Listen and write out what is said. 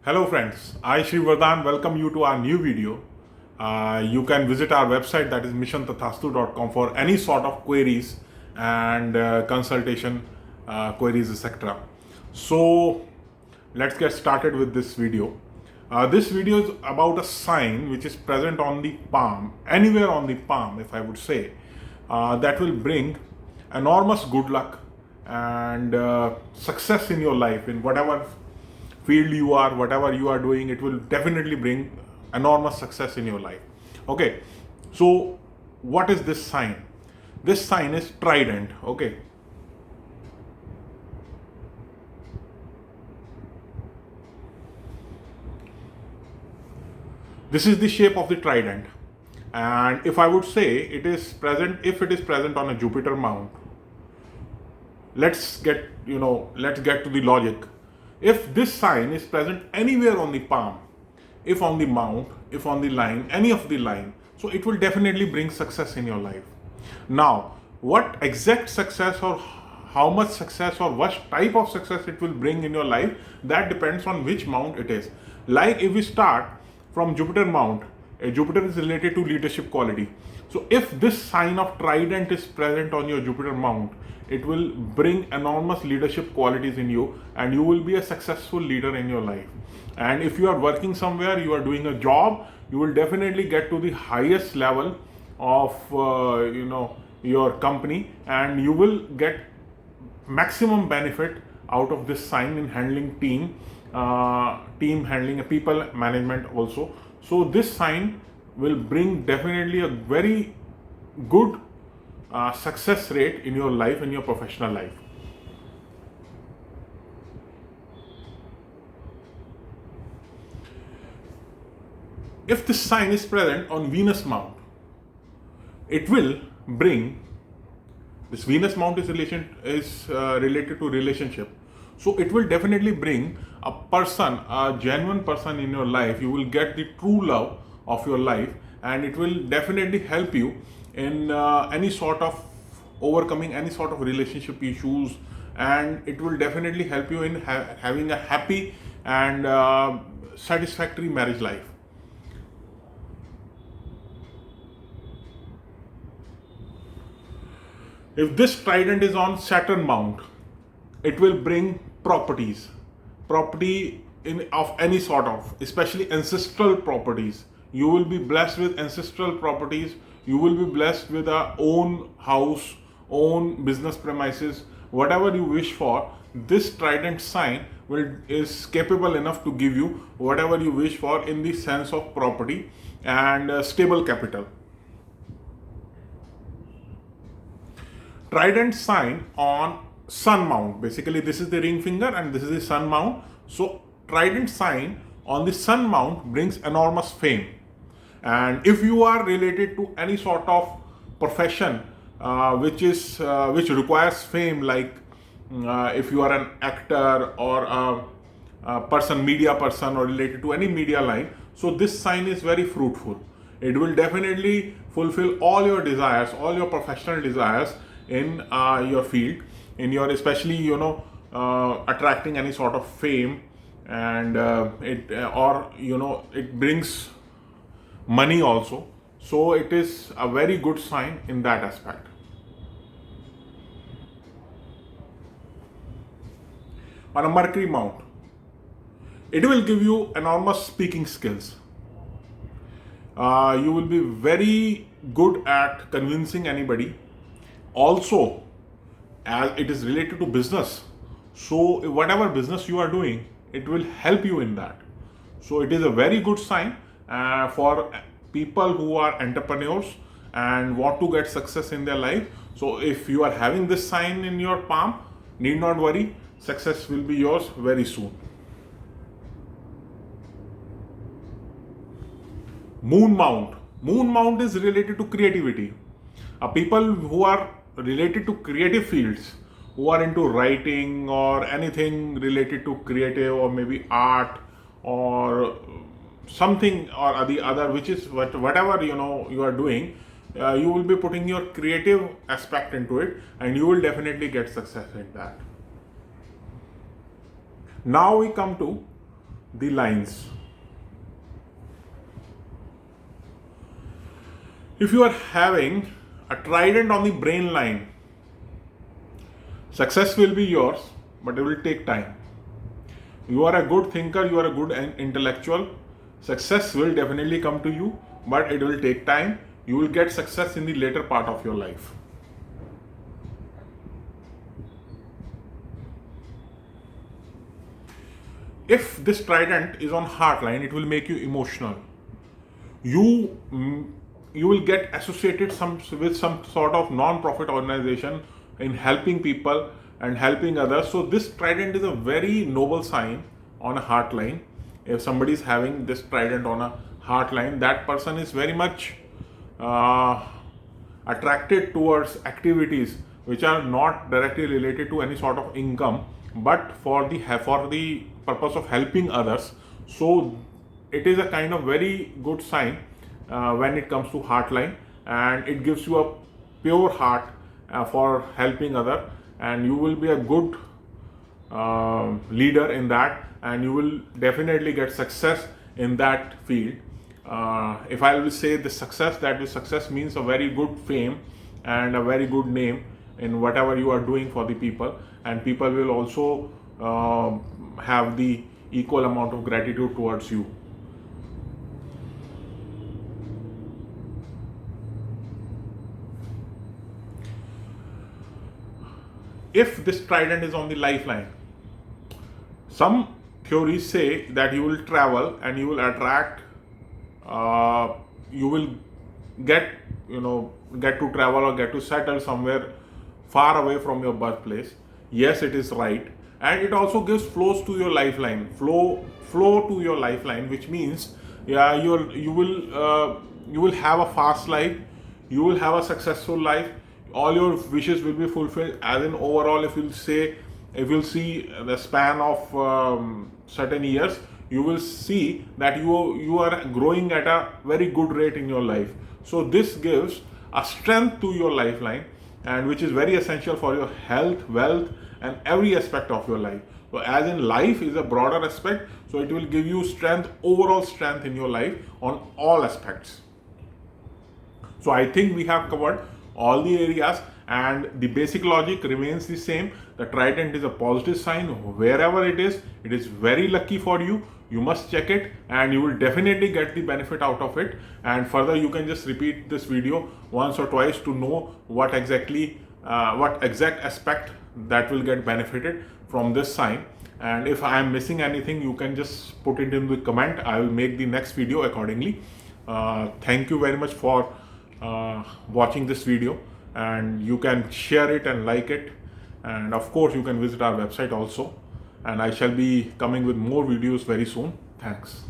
Hello friends, I Shri Vardhan welcome you to our new video. You can visit our website, that is missiontathastu.com, for any sort of queries and consultation queries, etc. So let's get started with this video. This video is about a sign which is present on the palm, anywhere on the palm, if I would say, that will bring enormous good luck and success in your life, in whatever field you are, whatever you are doing. It will definitely bring enormous success in your life. Okay, so what is this sign? This sign is trident. Okay, this is the shape of the trident, and if I would say it is present, if it is present on a Jupiter mount, let's get to the logic. If this sign is present anywhere on the palm, if on the mount, if on the line, any of the line, so it will definitely bring success in your life. Now, what exact success, or how much success, or what type of success it will bring in your life, that depends on which mount it is. Like if we start from Jupiter mount, Jupiter is related to leadership quality. So if this sign of trident is present on your Jupiter mount, it will bring enormous leadership qualities in you, and you will be a successful leader in your life. And if you are working somewhere, you are doing a job, you will definitely get to the highest level of your company, and you will get maximum benefit out of this sign in handling team handling, people management also. So this sign will bring definitely a very good success rate in your life, in your professional life. If this sign is present on Venus mount, it will bring, this Venus mount is related to relationship. So it will definitely bring a person, a genuine person in your life. You will get the true love of your life, and it will definitely help you in any sort of overcoming any sort of relationship issues, and it will definitely help you in having a happy and satisfactory marriage life. If this trident is on Saturn mount, it will bring property in of any sort of, especially ancestral properties. You will be blessed with ancestral properties. You will be blessed with a own house, own business premises, whatever you wish for. This trident sign is capable enough to give you whatever you wish for in the sense of property and stable capital. Trident sign on sun mount, basically this is the ring finger and this is the sun mount. So trident sign on the sun mount brings enormous fame, and if you are related to any sort of profession which requires fame, like if you are an actor or a person, media person, or related to any media line, so this sign is very fruitful. It will definitely fulfill all your desires, all your professional desires in your field, in your, especially attracting any sort of fame, and it brings money also. So it is a very good sign in that aspect. On a Mercury mount, it will give you enormous speaking skills. You will be very good at convincing anybody. Also, as it is related to business, so whatever business you are doing, it will help you in that. So it is a very good sign for people who are entrepreneurs and want to get success in their life. So if you are having this sign in your palm, need not worry, success will be yours very soon. Moon mount. Moon mount is related to creativity. People who are related to creative fields, who are into writing or anything related to creative, or maybe art or something or the other, which is whatever you are doing, you will be putting your creative aspect into it, and you will definitely get success in that. Now we come to the lines. If you are having a trident on the brain line, success will be yours, but it will take time. You are a good thinker, you are a good intellectual, success will definitely come to you, but it will take time. You will get success in the later part of your life. If this trident is on heart line, it will make you emotional. You will get associated with some sort of non-profit organization in helping people and helping others. So this trident is a very noble sign on a heart line. If somebody is having this trident on a heart line, that person is very much attracted towards activities which are not directly related to any sort of income, but for the purpose of helping others. So it is a kind of very good sign when it comes to heart line, and it gives you a pure heart for helping other, and you will be a good leader in that, and you will definitely get success in that field. If I will say the success, that is success means a very good fame and a very good name in whatever you are doing for the people, and people will also have the equal amount of gratitude towards you. If this trident is on the lifeline, some theories say that you will travel and you will attract, you will get to travel or get to settle somewhere far away from your birthplace. Yes, it is right. And it also gives flows to your lifeline, flow to your lifeline, which means you will have a fast life, you will have a successful life, all your wishes will be fulfilled. As in overall, if you'll see the span of certain years, you will see that you are growing at a very good rate in your life. So this gives a strength to your lifeline, and which is very essential for your health, wealth, and every aspect of your life. So as in life is a broader aspect, so it will give you strength, overall strength in your life on all aspects. So I think we have covered all the areas, and the basic logic remains the same. The trident is a positive sign. Wherever it is very lucky for you. You must check it, and you will definitely get the benefit out of it. And further, you can just repeat this video once or twice to know what exact aspect that will get benefited from this sign. And if I am missing anything, you can just put it in the comment. I will make the next video accordingly. Thank you very much for watching this video, and you can share it and like it, and of course you can visit our website also, and I shall be coming with more videos very soon. Thanks.